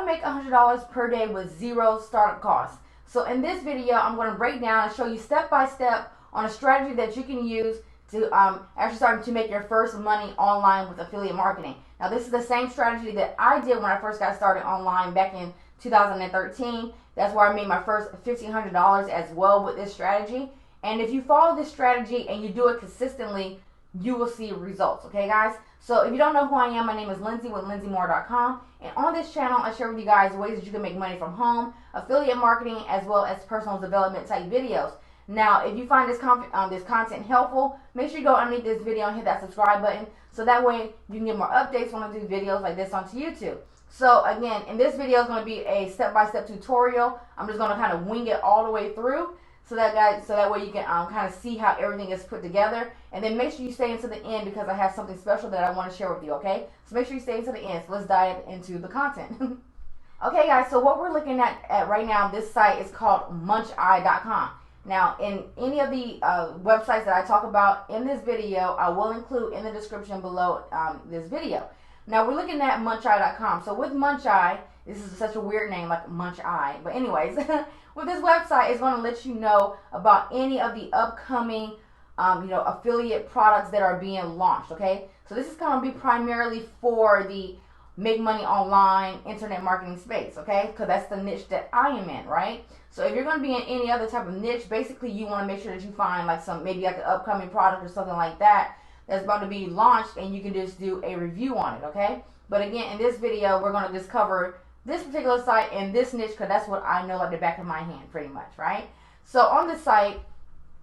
make $100 per day with zero startup costs. So in this video, I'm going to break down and show you step by step on a strategy that you can use to actually start to make your first money online with affiliate marketing. Now this is the same strategy that I did when I first got started online back in 2013. That's where I made my first $1,500 as well with this strategy. And if you follow this strategy and you do it consistently, you will see results. Okay, guys? So if you don't know who I am, my name is Linsay with LinsayMoore.com. And on this channel, I share with you guys ways that you can make money from home, affiliate marketing, as well as personal development type videos. Now, if you find this content helpful, make sure you go underneath this video and hit that subscribe button, so that way you can get more updates when I do videos like this onto YouTube. So again, in this video is going to be a step-by-step tutorial. I'm just going to kind of wing it all the way through, so that way you can kind of see how everything is put together. And then make sure you stay into the end, because I have something special that I want to share with you. Okay, so make sure you stay into the end. So let's dive into the content. Okay, guys. So what we're looking at right now, this site is called muncheye.com. Now, in any of the websites that I talk about in this video, I will include in the description below this video. Now, we're looking at muncheye.com. So with Muncheye, this is such a weird name, like Muncheye. But anyways, with this website, it's going to let you know about any of the upcoming affiliate products that are being launched. Okay, so this is going to be primarily for the make money online internet marketing space, okay? Because that's the niche that I am in, right? So if you're going to be in any other type of niche, basically you want to make sure that you find like maybe like an upcoming product or something like that that's about to be launched, and you can just do a review on it, okay? But again, in this video, we're going to just cover this particular site and this niche, because that's what I know like the back of my hand, pretty much, right? So on the site,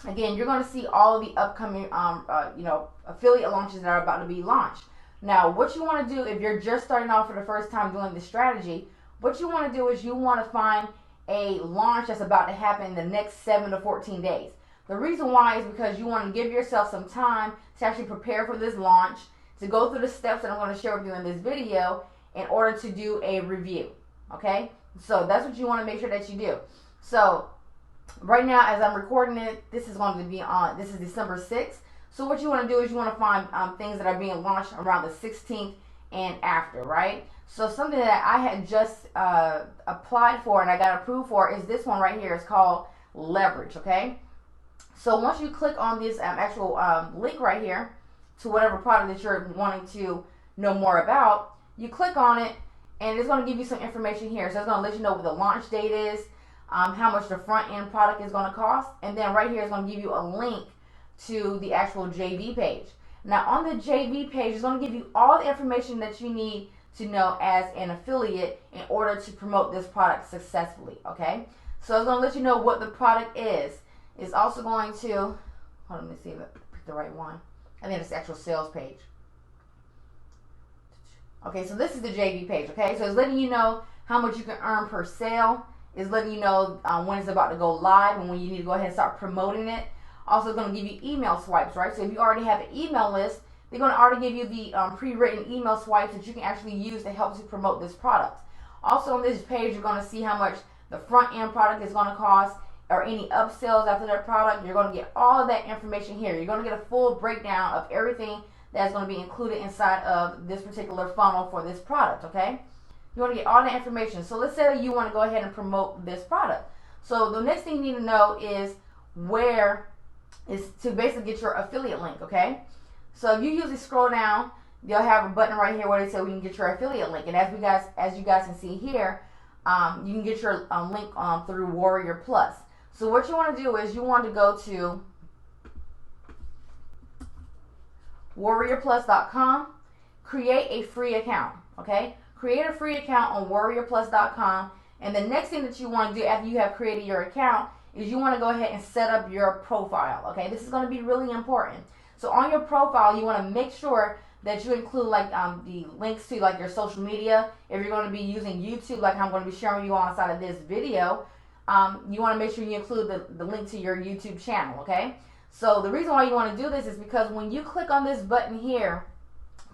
again, you're going to see all of the upcoming affiliate launches that are about to be launched. Now, what you want to do if you're just starting off for the first time doing this strategy, what you want to do is you want to find a launch that's about to happen in the next 7 to 14 days. The reason why is because you want to give yourself some time to actually prepare for this launch, to go through the steps that I'm going to share with you in this video in order to do a review. Okay? So that's what you want to make sure that you do. So right now, as I'm recording it, this is December 6th. So what you want to do is you want to find things that are being launched around the 16th and after, right? So something that I had just applied for and I got approved for is this one right here. It's called Leverage, okay? So once you click on this actual link right here to whatever product that you're wanting to know more about, you click on it and it's going to give you some information here. So it's going to let you know what the launch date is, how much the front end product is going to cost, and then right here it's going to give you a link to the actual JV page. Now on the JV page, it's going to give you all the information that you need to know as an affiliate in order to promote this product successfully, okay? So it's going to let you know what the product is. It's also going to, hold on, let me see if I picked the right one. I think it's the actual sales page. Okay, so this is the JV page, okay? So it's letting you know how much you can earn per sale. It's letting you know when it's about to go live and when you need to go ahead and start promoting it. Also going to give you email swipes, right? So if you already have an email list, they're going to already give you the pre-written email swipes that you can actually use to help you promote this product. Also on this page, you're going to see how much the front end product is going to cost, or any upsells after that product. You're going to get all of that information here. You're going to get a full breakdown of everything that's going to be included inside of this particular funnel for this product, okay? You want to get all that information. So let's say that you want to go ahead and promote this product. So the next thing you need to know is where is to basically get your affiliate link, okay? So if you usually scroll down, they'll have a button right here where they say we can get your affiliate link. And as you guys can see here, you can get your link through Warrior Plus. So what you want to do is you want to go to warriorplus.com, create a free account, okay? Create a free account on warriorplus.com, and the next thing that you want to do after you have created your account is you want to go ahead and set up your profile, okay? This is going to be really important. So on your profile, you want to make sure that you include like the links to like your social media. If you're going to be using YouTube, like I'm going to be sharing you on inside of this video, you want to make sure you include the link to your YouTube channel, okay? So the reason why you want to do this is because when you click on this button here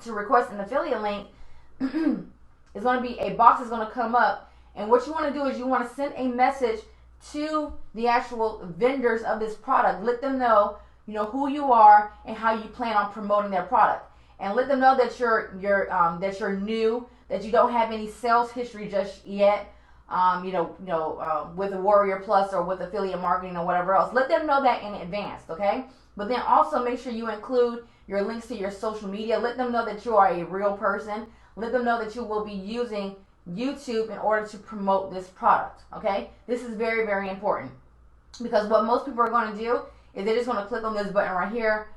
to request an affiliate link, it's going to be a box that's going to come up, and what you want to do is you want to send a message to the actual vendors of this product. Let them know, who you are and how you plan on promoting their product, and let them know that you're new that you don't have any sales history just yet, with a Warrior Plus or with affiliate marketing or whatever else. Let them know that in advance, okay? But then also make sure you include your links to your social media. Let them know that you are a real person. Let them know that you will be using YouTube in order to promote this product, okay? This is very, very important, because what most people are going to do is they're just going to click on this button right here,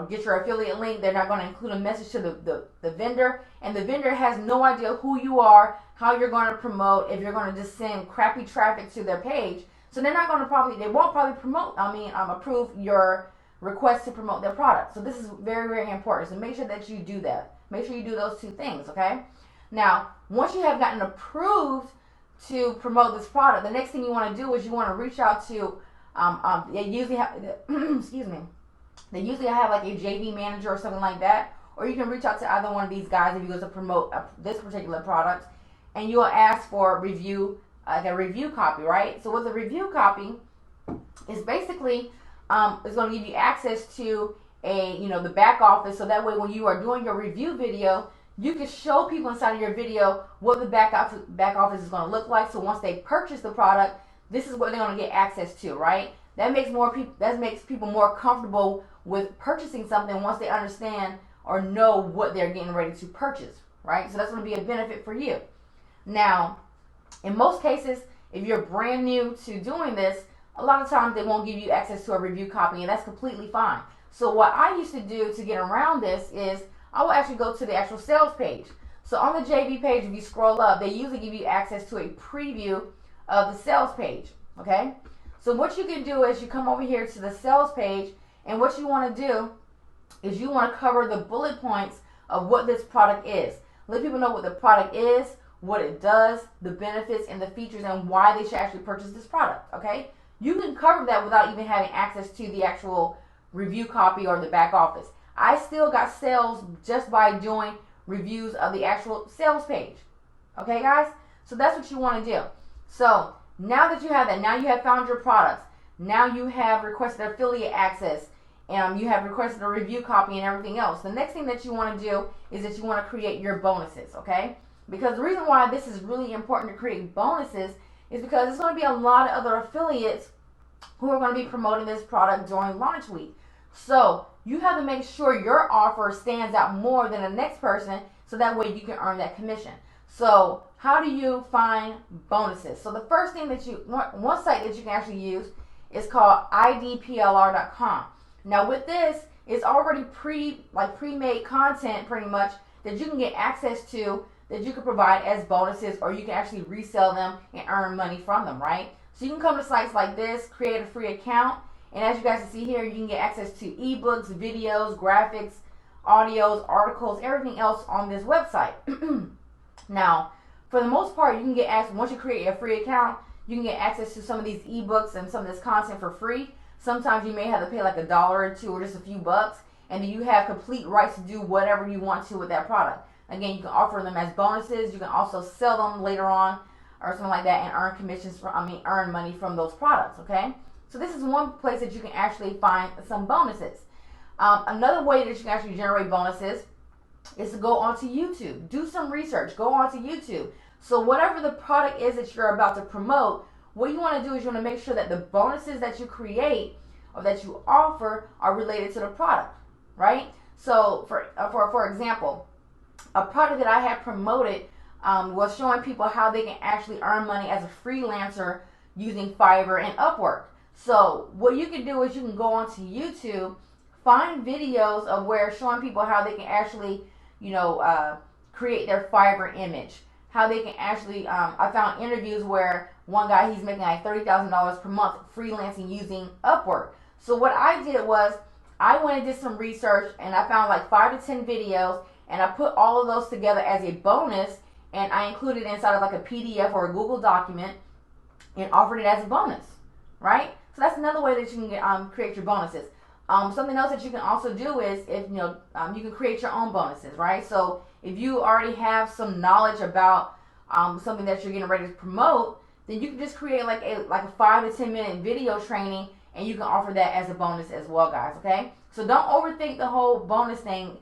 get your affiliate link. They're not going to include a message to the vendor, and the vendor has no idea who you are, how you're going to promote, if you're going to just send crappy traffic to their page. So they're not going to they won't probably approve your request to promote their product. So this is very, very important. So make sure that you do that. Make sure you do those two things, okay? Now, once you have gotten approved to promote this product, the next thing you want to do is you want to reach out to, they usually have, excuse me, they usually have like a JV manager or something like that, or you can reach out to either one of these guys if you go to promote this particular product, and you'll ask for review, the review copy, right? So what the review copy is basically, is going to give you access to the back office, so that way when you are doing your review video, you can show people inside of your video what the back office is going to look like. So once they purchase the product, this is what they're going to get access to, right? That makes people more comfortable with purchasing something once they understand or know what they're getting ready to purchase, right? So that's going to be a benefit for you. Now, in most cases, if you're brand new to doing this, a lot of times they won't give you access to a review copy, and that's completely fine. So what I used to do to get around this is I will actually go to the actual sales page. So on the JV page, if you scroll up, they usually give you access to a preview of the sales page, okay? So what you can do is you come over here to the sales page, and what you want to do is you want to cover the bullet points of what this product is. Let people know what the product is, what it does, the benefits and the features, and why they should actually purchase this product, okay? You can cover that without even having access to the actual review copy or the back office. I still got sales just by doing reviews of the actual sales page. Okay, guys? So that's what you want to do. So now that you have that, now you have found your products. Now you have requested affiliate access, and you have requested a review copy and everything else. The next thing that you want to do is that you want to create your bonuses, okay? Because the reason why this is really important to create bonuses is because there's going to be a lot of other affiliates who are going to be promoting this product during launch week. So you have to make sure your offer stands out more than the next person, so that way you can earn that commission. So how do you find bonuses? So the first thing that one site that you can actually use is called idplr.com. Now with this, it's already pre-made content pretty much that you can get access to, that you can provide as bonuses, or you can actually resell them and earn money from them, right? So you can come to sites like this, create a free account, and as you guys can see here, you can get access to ebooks, videos, graphics, audios, articles, everything else on this website. Now, for the most part, you can get access, once you create a free account, you can get access to some of these ebooks and some of this content for free. Sometimes you may have to pay like $1 or $2 or just a few bucks, and then you have complete rights to do whatever you want to with that product. Again, you can offer them as bonuses. You can also sell them later on or something like that and earn money from those products, okay? So this is one place that you can actually find some bonuses. Another way that you can actually generate bonuses is to go onto YouTube. Do some research. Go onto YouTube. So whatever the product is that you're about to promote, what you want to do is you want to make sure that the bonuses that you create or that you offer are related to the product, right? So for example, a product that I had promoted was showing people how they can actually earn money as a freelancer using Fiverr and Upwork. So what you can do is you can go onto YouTube, find videos of where showing people how they can actually, create their Fiverr image. How they can actually, I found interviews where one guy, he's making like $30,000 per month freelancing using Upwork. So what I did was I went and did some research, and I found like 5 to 10 videos, and I put all of those together as a bonus, and I included it inside of like a PDF or a Google document and offered it as a bonus, right? So that's another way that you can create your bonuses. Something else that you can also do is you can create your own bonuses, right? So if you already have some knowledge about something that you're getting ready to promote, then you can just create like a 5 to 10 minute video training, and you can offer that as a bonus as well, guys, okay? So don't overthink the whole bonus thing.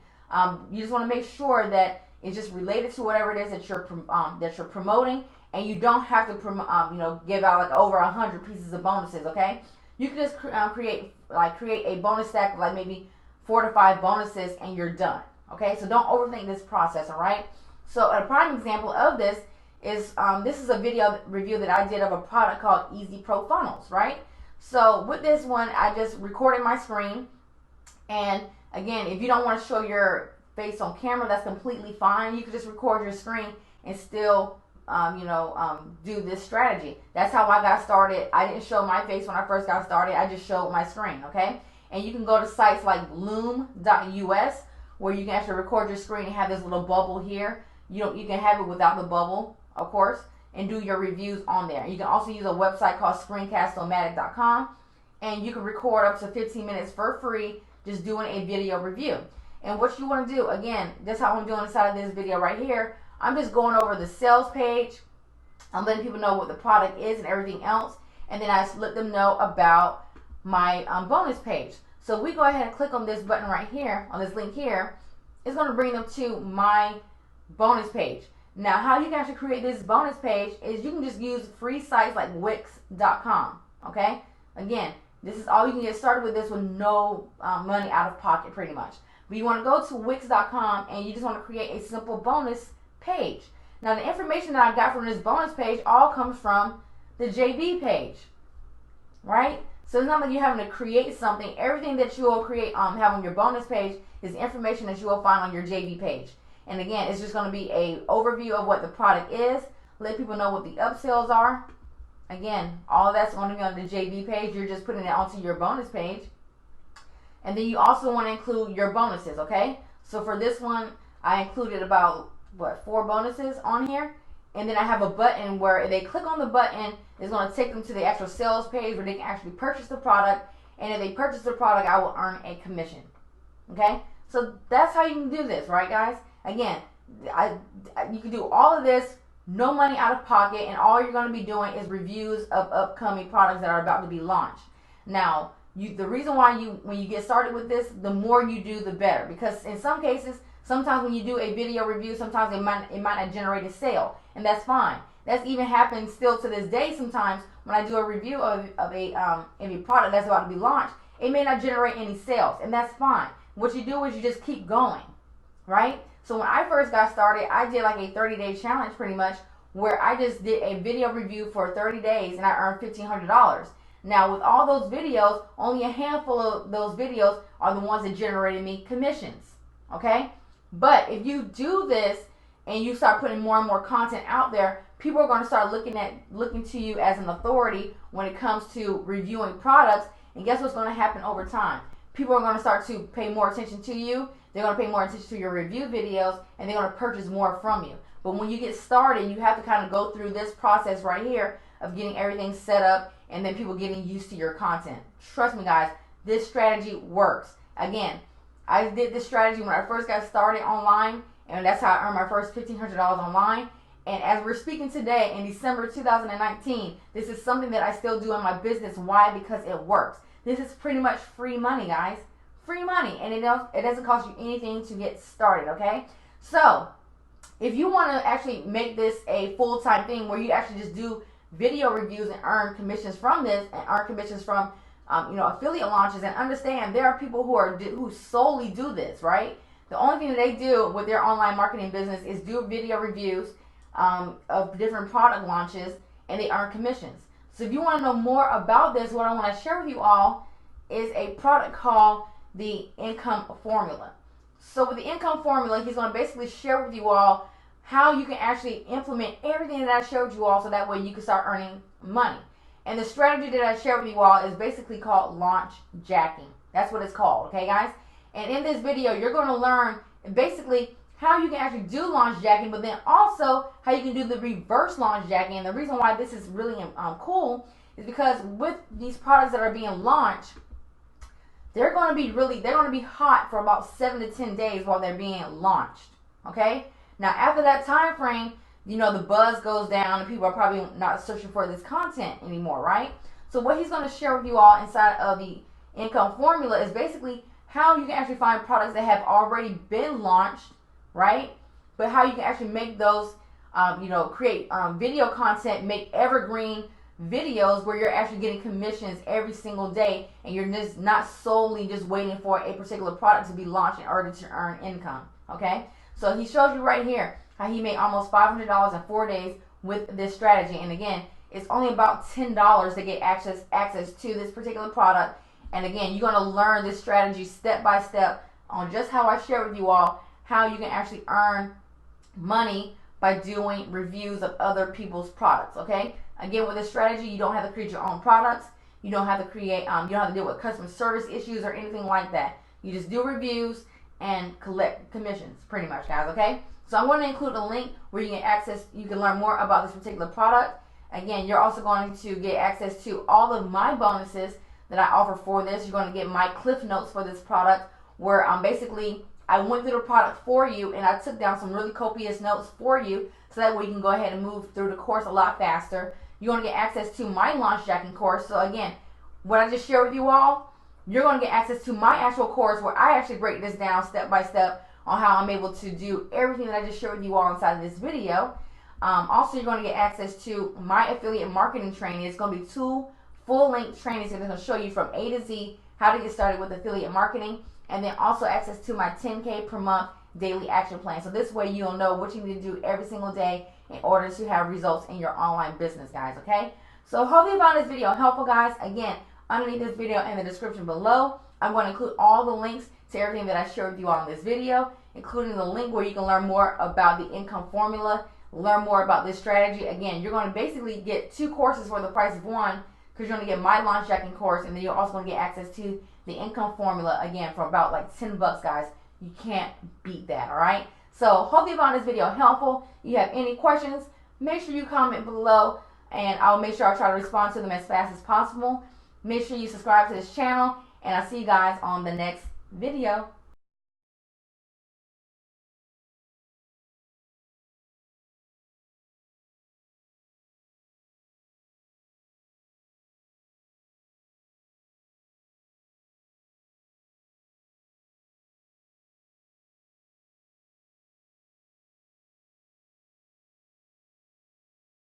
You just want to make sure that It's just related to whatever it is that you're promoting, and you don't have to give out like over 100 pieces of bonuses. Okay, you can just create a bonus stack of like maybe 4 to 5 bonuses, and you're done. Okay, so don't overthink this process. All right. So a prime example of this is this is a video review that I did of a product called Easy Pro Funnels. Right. So with this one, I just recorded my screen, and again, if you don't want to show your face on camera, that's completely fine. You can just record your screen and still do this strategy. That's how I got started. I didn't show my face when I first got started. I just showed my screen. Okay, and you can go to sites like loom.us where you can actually record your screen and have this little bubble here. You can have it without the bubble, of course, and do your reviews on there. You can also use a website called screencast-o-matic.com, and you can record up to 15 minutes for free just doing a video review. And what you want to do, again, that's how I'm doing inside of this video right here. I'm just going over the sales page. I'm letting people know what the product is and everything else, and then I just let them know about my bonus page. So we go ahead and click on this button right here, on this link here. It's going to bring them to my bonus page. Now, how you can actually create this bonus page is you can just use free sites like Wix.com. Okay? Again, this is all you can get started with this with no money out of pocket, pretty much. But you want to go to Wix.com and you just want to create a simple bonus page. Now, the information that I got from this bonus page all comes from the JB page, right? So it's not like you're having to create something. Everything that you will have on your bonus page is information that you will find on your JB page. And again, it's just going to be an overview of what the product is, let people know what the upsells are. Again, all of that's going to be on the JB page. You're just putting it onto your bonus page. And then you also want to include your bonuses, okay? So for this one, I included about, 4 bonuses on here. And then I have a button where if they click on the button, it's going to take them to the actual sales page where they can actually purchase the product. And if they purchase the product, I will earn a commission. Okay? So that's how you can do this, right, guys? Again, you can do all of this, no money out of pocket, and all you're going to be doing is reviews of upcoming products that are about to be launched. Now, the reason why when you get started with this, the more you do, the better. Because in some cases, sometimes when you do a video review, sometimes it might not generate a sale, and that's fine. That's even happened still to this day sometimes when I do a review of a product that's about to be launched. It may not generate any sales, and that's fine. What you do is you just keep going, right? So when I first got started, I did like a 30-day challenge pretty much where I just did a video review for 30 days and I earned $1,500. Now with all those videos, only a handful of those videos are the ones that generated me commissions, okay? But if you do this and you start putting more and more content out there, people are going to start looking to you as an authority when it comes to reviewing products. And guess what's going to happen over time? People are going to start to pay more attention to you. They're going to pay more attention to your review videos, and they're going to purchase more from you. But when you get started, you have to kind of go through this process right here of getting everything set up and then people getting used to your content. Trust me, guys, this strategy works. Again, I did this strategy when I first got started online, and that's how I earned my first $1,500 online. And as we're speaking today in December 2019, this is something that I still do in my business. Why? Because it works. This is pretty much free money, guys. Free money, and it doesn't cost you anything to get started, okay? So, if you want to actually make this a full-time thing where you actually just do video reviews and earn commissions from this and earn commissions from affiliate launches, and understand there are people who solely do this, right? The only thing that they do with their online marketing business is do video reviews of different product launches, and they earn commissions. So if you want to know more about this, what I want to share with you all is a product called the income formula. So with the income formula, he's going to basically share with you all how you can actually implement everything that I showed you all, so that way you can start earning money. And the strategy that I shared with you all is basically called launch jacking. That's what it's called, okay, guys? And in this video, you're going to learn basically how you can actually do launch jacking, but then also how you can do the reverse launch jacking. And the reason why this is really cool is because with these products that are being launched, they're going to be hot for about 7 to 10 days while they're being launched, okay? Now, after that time frame, the buzz goes down and people are probably not searching for this content anymore, right? So what he's going to share with you all inside of the income formula is basically how you can actually find products that have already been launched, right? but how you can actually make those, create video content, make evergreen videos where you're actually getting commissions every single day, and you're just not solely just waiting for a particular product to be launched in order to earn income. Okay, so he shows you right here how he made almost $500 in 4 days with this strategy. And again, it's only about $10 to get access to this particular product. And again, you're going to learn this strategy step by step on just how I share with you all how you can actually earn money by doing reviews of other people's products. Okay, again, with this strategy, you don't have to create your own products. You don't have to create, you don't have to deal with customer service issues or anything like that. You just do reviews and collect commissions, pretty much, guys. Okay, so I'm going to include a link where you can learn more about this particular product. Again, you're also going to get access to all of my bonuses that I offer for this. You're going to get my cliff notes for this product, where basically I went through the product for you and I took down some really copious notes for you, so that way you can go ahead and move through the course a lot faster. You're going to get access to my launch jacking course. So again, what I just shared with you all, you're going to get access to my actual course where I actually break this down step by step on how I'm able to do everything that I just shared with you all inside of this video. Also, you're going to get access to my affiliate marketing training. It's going to be 2 full-length trainings that are going to show you from A to Z how to get started with affiliate marketing, and then also access to my 10K per month daily action plan. So this way you'll know what you need to do every single day in order to have results in your online business, guys. Okay, so hopefully you found this video helpful, guys. Again, underneath this video in the description below, I'm going to include all the links to everything that I shared with you on this video, including the link where you can learn more about the income formula, learn more about this strategy. Again, you're going to basically get 2 courses for the price of one, because you're going to get my launch jacking course, and then you're also going to get access to the income formula, again, for about like $10, guys. You can't beat that, all right? So hopefully you found this video helpful. If you have any questions, make sure you comment below, and I'll make sure I try to respond to them as fast as possible. Make sure you subscribe to this channel, and I'll see you guys on the next video.